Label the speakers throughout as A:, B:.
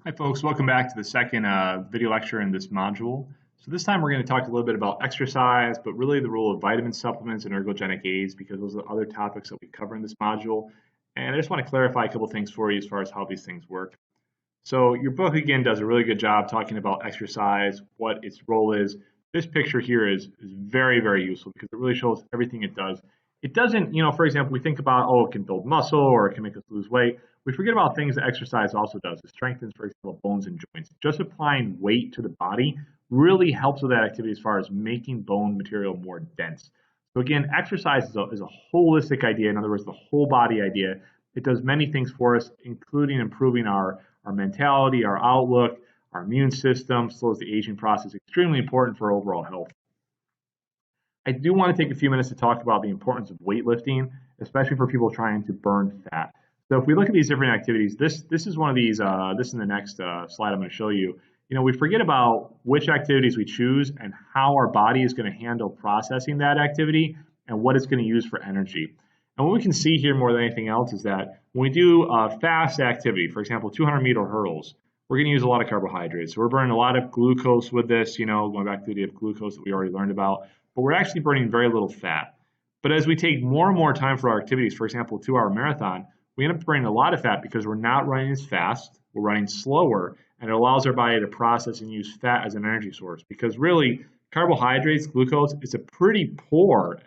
A: Hi folks, welcome back to the second video lecture in this module. So this time we're going to talk a little bit about exercise, but really the role of vitamin supplements and ergogenic aids because those are the other topics that we cover in this module. And I just want to clarify a couple things for you as far as how these things work. So your book again does a really good job talking about exercise, what its role is. This picture here is very, very useful because it really shows everything it does. It doesn't, for example, we think about, oh, it can build muscle or it can make us lose weight. We forget about things that exercise also does. It strengthens, for example, bones and joints. Just applying weight to the body really helps with that activity as far as making bone material more dense. So again, exercise is a holistic idea. In other words, the whole body idea. It does many things for us, including improving our mentality, our outlook, our immune system, slows the aging process. Extremely important for overall health. I do want to take a few minutes to talk about the importance of weightlifting, especially for people trying to burn fat. So if we look at these different activities, this is one of these, this is the next slide I'm going to show you. We forget about which activities we choose and how our body is going to handle processing that activity and what it's going to use for energy. And what we can see here more than anything else is that when we do a fast activity, for example, 200-meter hurdles, we're going to use a lot of carbohydrates. So we're burning a lot of glucose with this, going back to the idea of glucose that we already learned about, but we're actually burning very little fat. But as we take more and more time for our activities, for example, 2-hour marathon, we end up burning a lot of fat because we're not running as fast, we're running slower, and it allows our body to process and use fat as an energy source. Because really, carbohydrates, glucose, is a pretty poor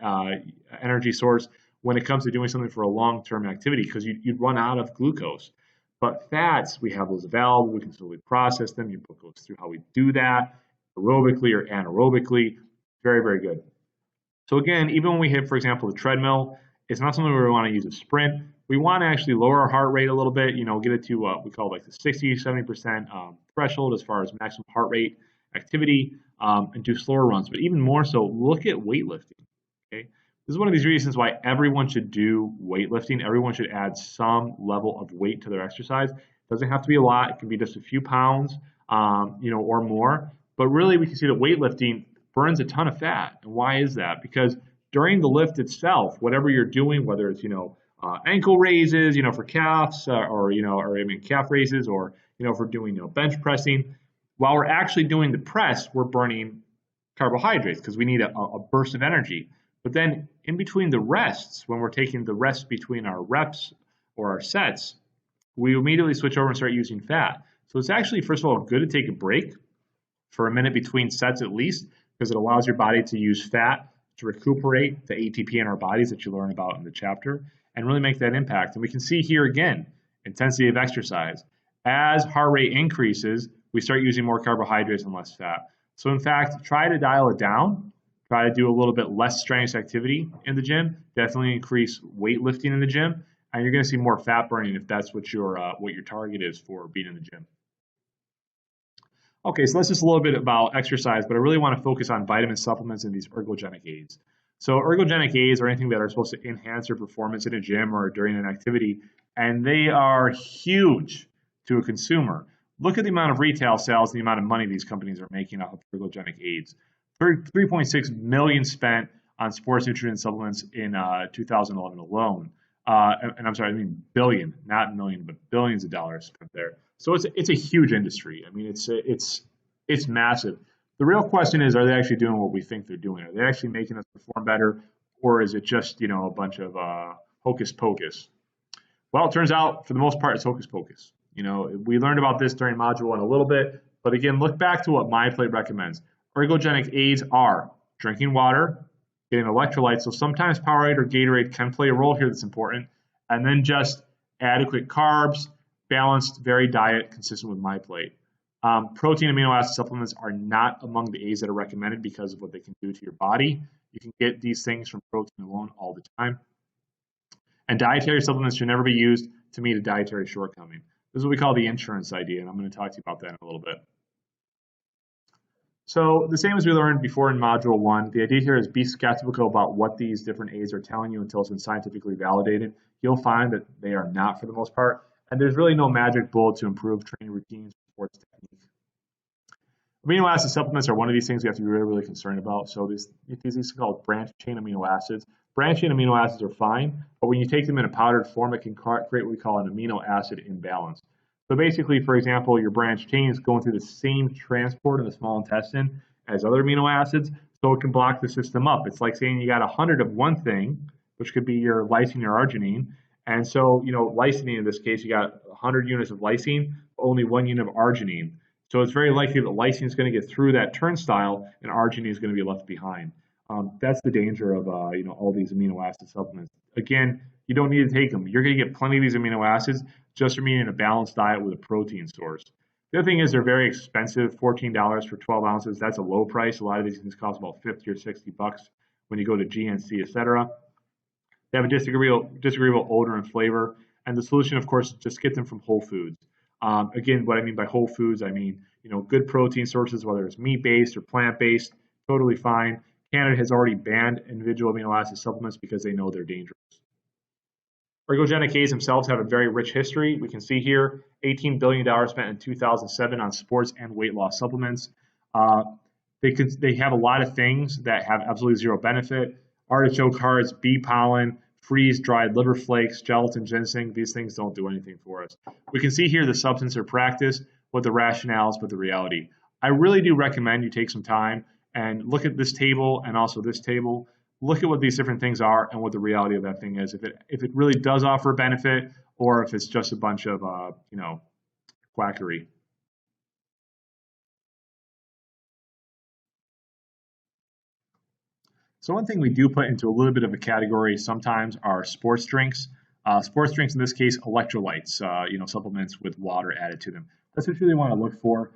A: energy source when it comes to doing something for a long-term activity because you'd run out of glucose. But fats, we have those available, we can slowly process them. Your book goes through how we do that, aerobically or anaerobically. Very, very good. So again, even when we hit, for example, the treadmill, it's not something where we want to use a sprint. We want to actually lower our heart rate a little bit, get it to what we call like the 60-70% threshold as far as maximum heart rate activity, and do slower runs. But even more so, look at weightlifting. Okay, this is one of these reasons why everyone should do weightlifting. Everyone should add some level of weight to their exercise. It doesn't have to be a lot. It can be just a few pounds, or more. But really, we can see that weightlifting burns a ton of fat. And why is that? Because during the lift itself, whatever you're doing, whether it's ankle raises, for calves, or calf raises, or if we're doing bench pressing, while we're actually doing the press, we're burning carbohydrates because we need a burst of energy. But then in between the rests, when we're taking the rest between our reps or our sets, we immediately switch over and start using fat. So it's actually, first of all, good to take a break for a minute between sets at least, because it allows your body to use fat to recuperate the ATP in our bodies that you learn about in the chapter and really make that impact. And we can see here again, intensity of exercise. As heart rate increases, we start using more carbohydrates and less fat. So in fact, try to dial it down. Try to do a little bit less strenuous activity in the gym. Definitely increase weightlifting in the gym, and you're going to see more fat burning if that's what your target is for being in the gym. Okay, so that's just a little bit about exercise, but I really want to focus on vitamin supplements and these ergogenic aids. So ergogenic aids are anything that are supposed to enhance your performance in a gym or during an activity, and they are huge to a consumer. Look at the amount of retail sales and the amount of money these companies are making off of ergogenic aids. 3.6 million spent on sports nutrient supplements in 2011 alone. And I'm sorry, I mean billion, not million, but billions of dollars spent there. So it's a huge industry. I mean, it's massive. The real question is, are they actually doing what we think they're doing? Are they actually making us perform better, or is it just a bunch of hocus pocus? Well, it turns out for the most part it's hocus pocus. We learned about this during module 1 a little bit, but again, look back to what MyPlate recommends. Ergogenic aids are drinking water, getting electrolytes. So sometimes Powerade or Gatorade can play a role here that's important, and then just adequate carbs, balanced, varied diet consistent with MyPlate. Protein amino acid supplements are not among the aids that are recommended because of what they can do to your body. You can get these things from protein alone all the time. And dietary supplements should never be used to meet a dietary shortcoming. This is what we call the insurance idea, and I'm going to talk to you about that in a little bit. So the same as we learned before in Module 1, the idea here is be skeptical about what these different aids are telling you until it's been scientifically validated. You'll find that they are not for the most part, and there's really no magic bullet to improve training routines or sports technique. Amino acid supplements are one of these things we have to be really, really concerned about. So these are called branched chain amino acids. Branched chain amino acids are fine, but when you take them in a powdered form, it can create what we call an amino acid imbalance. So basically, for example, your branched chain is going through the same transport in the small intestine as other amino acids, so it can block the system up. It's like saying you got 100 of one thing, which could be your lysine or arginine, and so, lysine in this case, you got 100 units of lysine, only 1 unit of arginine. So it's very likely that lysine is going to get through that turnstile and arginine is going to be left behind. That's the danger of all these amino acid supplements. Again, you don't need to take them. You're going to get plenty of these amino acids just from eating a balanced diet with a protein source. The other thing is they're very expensive, $14 for 12 ounces. That's a low price. A lot of these things cost about 50 or 60 bucks when you go to GNC, etc. They have a disagreeable odor and flavor. And the solution, of course, is just get them from whole foods. Again, what I mean by whole foods, I mean, good protein sources, whether it's meat-based or plant-based, totally fine. Canada has already banned individual amino acid supplements because they know they're dangerous. Ergogenic A's themselves have a very rich history. We can see here $18 billion spent in 2007 on sports and weight loss supplements. They have a lot of things that have absolutely zero benefit. Artichoke hearts, bee pollen, freeze-dried liver flakes, gelatin, ginseng, these things don't do anything for us. We can see here the substance or practice, what the rationales, but the reality. I really do recommend you take some time and look at this table and also this table. Look at what these different things are and what the reality of that thing is. If it really does offer benefit, or if it's just a bunch of quackery. So one thing we do put into a little bit of a category sometimes are sports drinks. Sports drinks in this case, electrolytes, supplements with water added to them. That's what you really want to look for.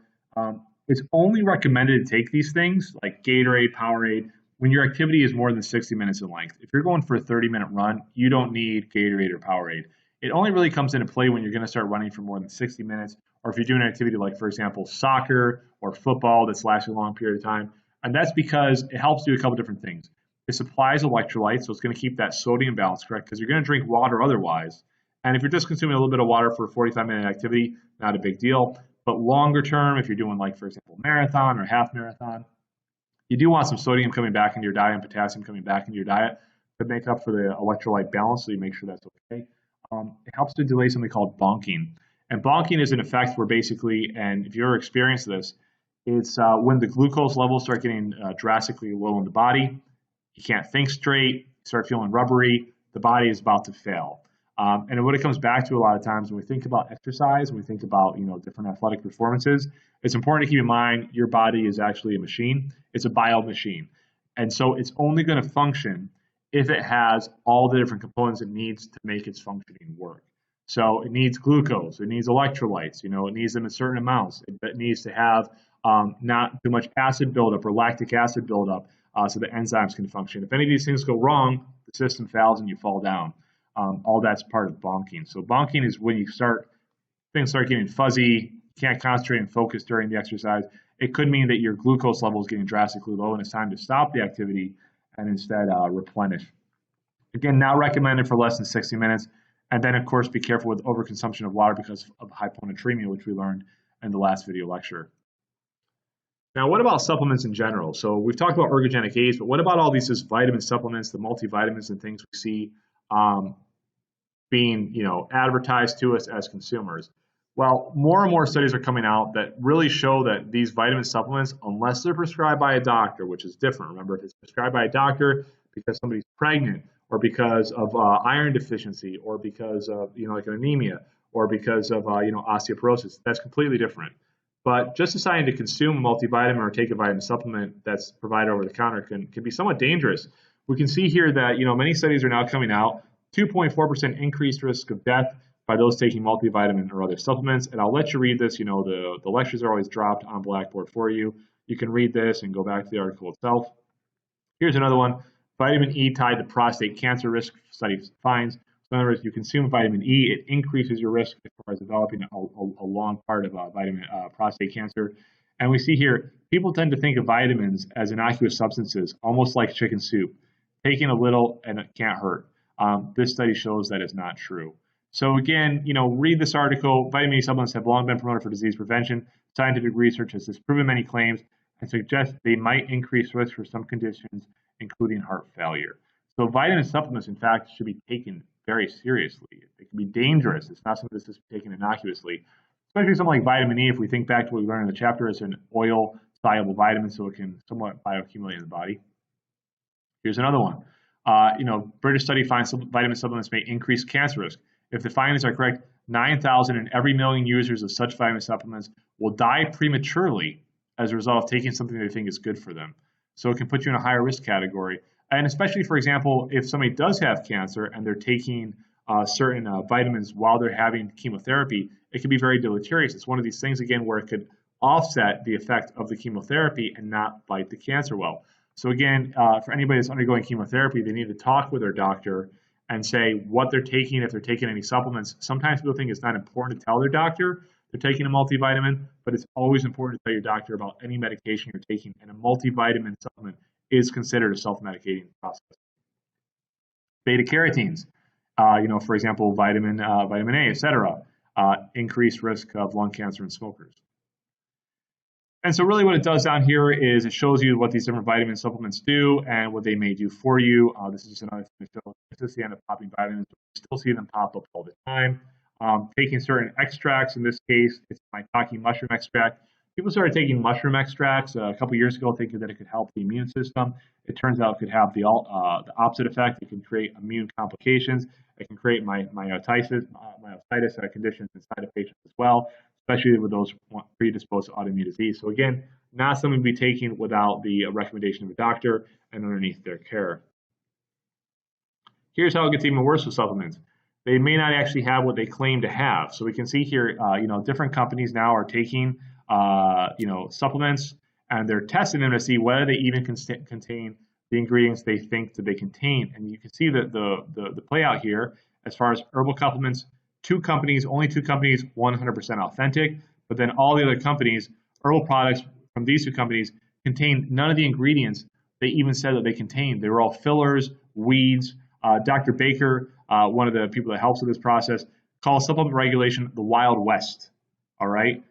A: It's only recommended to take these things like Gatorade, Powerade, when your activity is more than 60 minutes in length. If you're going for a 30-minute run, you don't need Gatorade or Powerade. It only really comes into play when you're going to start running for more than 60 minutes, or if you're doing an activity like, for example, soccer or football that's lasting a long period of time. And that's because it helps do a couple different things. It supplies electrolytes, so it's going to keep that sodium balance correct because you're going to drink water otherwise. And if you're just consuming a little bit of water for a 45-minute activity, not a big deal. But longer term, if you're doing like, for example, marathon or half marathon, you do want some sodium coming back into your diet and potassium coming back into your diet to make up for the electrolyte balance, so you make sure that's okay. It helps to delay something called bonking. And bonking is an effect where basically, and if you ever experienced this, it's when the glucose levels start getting drastically low in the body, you can't think straight, you start feeling rubbery, the body is about to fail. And what it comes back to a lot of times when we think about exercise, when we think about different athletic performances, it's important to keep in mind your body is actually a machine. It's a bio machine. And so it's only going to function if it has all the different components it needs to make its functioning work. So it needs glucose, it needs electrolytes, it needs them in certain amounts. It needs to have not too much acid buildup or lactic acid buildup so the enzymes can function. If any of these things go wrong, the system fails and you fall down. All that's part of bonking. So bonking is when things start getting fuzzy, you can't concentrate and focus during the exercise. It could mean that your glucose level is getting drastically low and it's time to stop the activity and instead replenish. Again, not recommended for less than 60 minutes. And then, of course, be careful with overconsumption of water because of hyponatremia, which we learned in the last video lecture. Now, what about supplements in general? So we've talked about ergogenic A's, but what about all these vitamin supplements, the multivitamins and things we see being advertised to us as consumers? Well, more and more studies are coming out that really show that these vitamin supplements, unless they're prescribed by a doctor, which is different. Remember, if it's prescribed by a doctor because somebody's pregnant or because of iron deficiency or because of like an anemia or because of osteoporosis, that's completely different. But just deciding to consume a multivitamin or take a vitamin supplement that's provided over the counter can be somewhat dangerous. We can see here that many studies are now coming out, 2.4% increased risk of death by those taking multivitamin or other supplements. And I'll let you read this. The lectures are always dropped on Blackboard for you. You can read this and go back to the article itself. Here's another one. Vitamin E tied to prostate cancer risk study finds. So in other words, you consume vitamin E, it increases your risk as far as developing a long part of prostate cancer. And we see here, people tend to think of vitamins as innocuous substances, almost like chicken soup. Taking a little and it can't hurt. This study shows that it's not true. So again, read this article. Vitamin E supplements have long been promoted for disease prevention. Scientific research has disproven many claims and suggests they might increase risk for some conditions, including heart failure. So vitamin supplements, in fact, should be taken very seriously. It can be dangerous. It's not something that's just taken innocuously, especially something like vitamin E. If we think back to what we learned in the chapter, it's an oil-soluble vitamin, so it can somewhat bioaccumulate in the body. Here's another one. British study finds vitamin supplements may increase cancer risk. If the findings are correct, 9,000 in every million users of such vitamin supplements will die prematurely as a result of taking something they think is good for them. So it can put you in a higher risk category. And especially, for example, if somebody does have cancer and they're taking certain vitamins while they're having chemotherapy, it can be very deleterious. It's one of these things, again, where it could offset the effect of the chemotherapy and not fight the cancer well. So again, for anybody that's undergoing chemotherapy, they need to talk with their doctor and say what they're taking, if they're taking any supplements. Sometimes people think it's not important to tell their doctor they're taking a multivitamin, but it's always important to tell your doctor about any medication you're taking, and a multivitamin supplement is considered a self-medicating process. Beta carotenes, for example, vitamin A, etc., increased risk of lung cancer in smokers. And so really what it does down here is it shows you what these different vitamin supplements do and what they may do for you. This is just another thing to show. It's the end of popping vitamins, but we still see them pop up all the time. Taking certain extracts, in this case, it's maitake mushroom extract. People started taking mushroom extracts a couple years ago thinking that it could help the immune system. It turns out it could have the opposite effect. It can create immune complications. It can create myositis conditions inside of patients as well, especially with those predisposed to autoimmune disease. So again, not something to be taken without the recommendation of a doctor and underneath their care. Here's how it gets even worse with supplements. They may not actually have what they claim to have. So we can see here, different companies now are taking, supplements, and they're testing them to see whether they even contain the ingredients they think that they contain. And you can see that the play out here, as far as herbal supplements, only two companies, 100% authentic, but then all the other companies, herbal products from these two companies, contain none of the ingredients they even said that they contained. They were all fillers, weeds. Dr. Baker, one of the people that helps with this process, calls supplement regulation the Wild West. All right.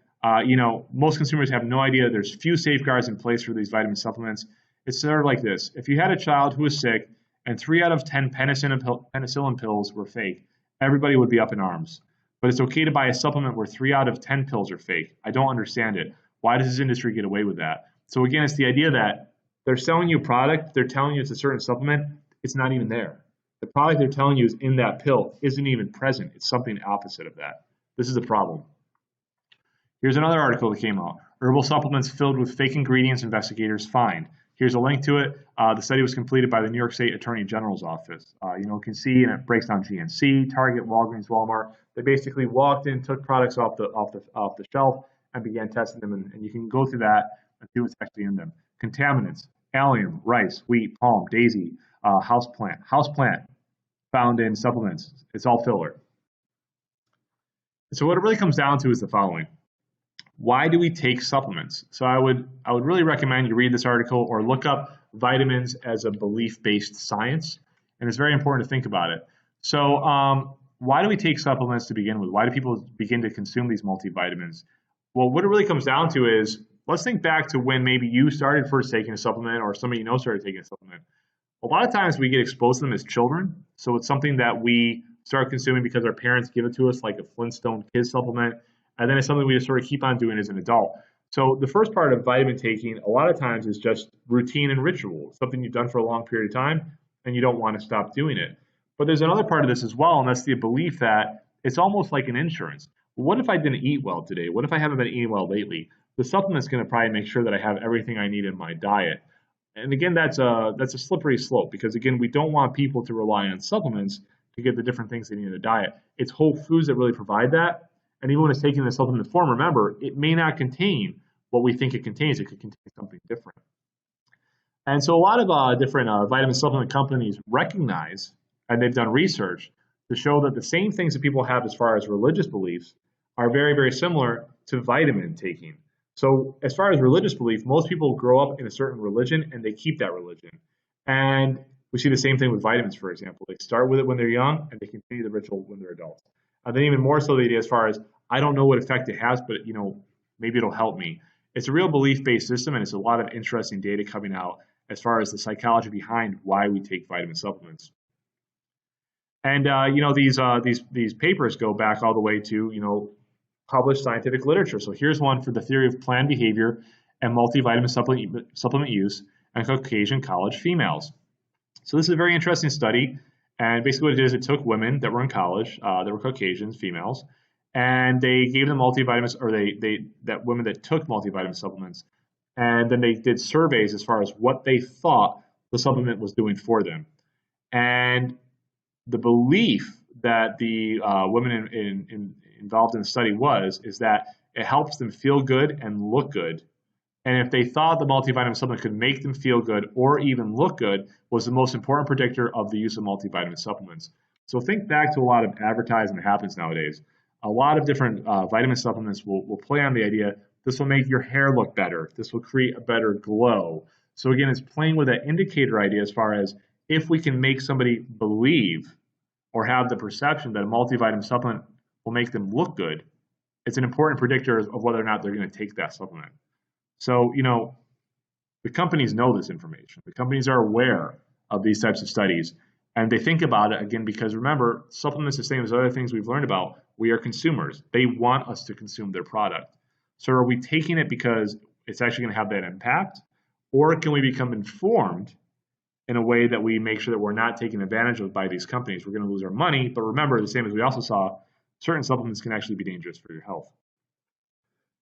A: Most consumers have no idea. There's few safeguards in place for these vitamin supplements. It's sort of like this. If you had a child who was sick and 3 out of 10 penicillin pills were fake, everybody would be up in arms. But it's okay to buy a supplement where 3 out of 10 pills are fake. I don't understand it. Why does this industry get away with that? So again, it's the idea that they're selling you a product, they're telling you it's a certain supplement, it's not even there. The product they're telling you is in that pill isn't even present. It's something opposite of that. This is a problem. Here's another article that came out. Herbal supplements filled with fake ingredients investigators find. Here's a link to it. The study was completed by the New York State Attorney General's office. You can see, and it breaks down GNC, Target, Walgreens, Walmart. They basically walked in, took products off the shelf, and began testing them. And you can go through that and see what's actually in them. Contaminants: allium, rice, wheat, palm, daisy, houseplant found in supplements. It's all filler. So what it really comes down to is the following. Why do we take supplements? So I would really recommend you read this article or look up vitamins as a belief-based science. And it's very important to think about it. So why do we take supplements to begin with? Why do people begin to consume these multivitamins? Well, what it really comes down to is, let's think back to when maybe you started first taking a supplement, or somebody you know started taking a supplement. A lot of times we get exposed to them as children. So it's something that we start consuming because our parents give it to us, like a Flintstone Kids supplement. And then it's something we just sort of keep on doing as an adult. So the first part of vitamin taking a lot of times is just routine and ritual, something you've done for a long period of time and you don't want to stop doing it. But there's another part of this as well, and that's the belief that it's almost like an insurance. What if I didn't eat well today? What if I haven't been eating well lately? The supplement's going to probably make sure that I have everything I need in my diet. And again, that's a slippery slope, because again, we don't want people to rely on supplements to get the different things they need in a diet. It's whole foods that really provide that. And even when it's taken in a supplement form, remember, it may not contain what we think it contains. It could contain something different. And so a lot of different vitamin supplement companies recognize, and they've done research to show that the same things that people have as far as religious beliefs are very, very similar to vitamin taking. So as far as religious belief, most people grow up in a certain religion and they keep that religion. And we see the same thing with vitamins, for example. They start with it when they're young and they continue the ritual when they're adults. And then even more so the idea as far as, I don't know what effect it has, but maybe it'll help me. It's a real belief-based system, and it's a lot of interesting data coming out as far as the psychology behind why we take vitamin supplements. And these papers go back all the way to published scientific literature. So here's one for the theory of planned behavior and multivitamin supplement use in Caucasian college females. So this is a very interesting study. And basically what it is, it took women that were in college, that were Caucasians, females, and they gave them multivitamins, or that women that took multivitamin supplements. And then they did surveys as far as what they thought the supplement was doing for them. And the belief that the women involved in the study is that it helps them feel good and look good. And if they thought the multivitamin supplement could make them feel good or even look good, was the most important predictor of the use of multivitamin supplements. So think back to a lot of advertising that happens nowadays. A lot of different vitamin supplements will play on the idea, this will make your hair look better. This will create a better glow. So again, it's playing with that indicator idea as far as if we can make somebody believe or have the perception that a multivitamin supplement will make them look good, it's an important predictor of whether or not they're going to take that supplement. So, the companies know this information. The companies are aware of these types of studies, and they think about it, again, because remember, supplements, the same as other things we've learned about, we are consumers. They want us to consume their product. So are we taking it because it's actually going to have that impact, or can we become informed in a way that we make sure that we're not taken advantage of by these companies? We're going to lose our money, but remember, the same as we also saw, certain supplements can actually be dangerous for your health.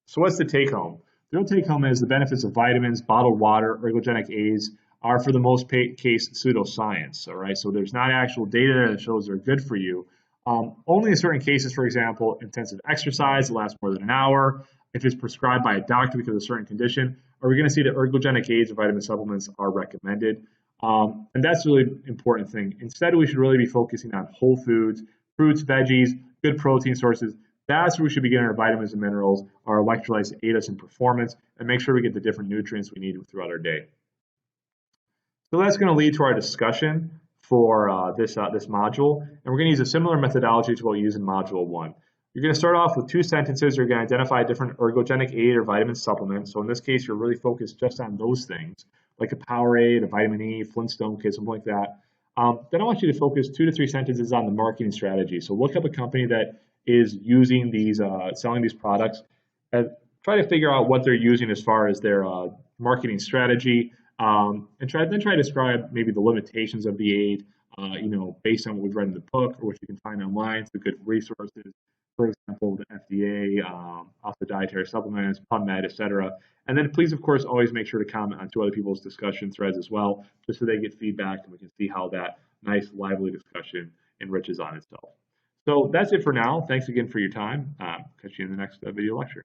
A: So what's the take home? The real take home is the benefits of vitamins, bottled water, ergogenic aids are for the most case pseudoscience, all right? So there's not actual data that shows they're good for you. Only in certain cases, for example, intensive exercise that lasts more than an hour, if it's prescribed by a doctor because of a certain condition, are we going to see that ergogenic aids or vitamin supplements are recommended? And that's a really important thing. Instead, we should really be focusing on whole foods, fruits, veggies, good protein sources. That's where we should be getting our vitamins and minerals, our electrolytes to aid us in performance, and make sure we get the different nutrients we need throughout our day. So that's going to lead to our discussion for this module, and we're going to use a similar methodology to what we use in Module 1. You're going to start off with 2 sentences. You're going to identify different ergogenic aid or vitamin supplements. So in this case, you're really focused just on those things, like a Powerade, a vitamin E, Flintstone kit, something like that. Then I want you to focus 2 to 3 sentences on the marketing strategy. So look up a company that is using these, selling these products, and try to figure out what they're using as far as their marketing strategy, and try to describe maybe the limitations of the aid, based on what we've read in the book or what you can find online through good resources. For example, the FDA, also dietary supplements, PubMed, etc. And then please, of course, always make sure to comment on 2 other people's discussion threads as well, just so they get feedback and we can see how that nice, lively discussion enriches on itself. So that's it for now. Thanks again for your time. Catch you in the next video lecture.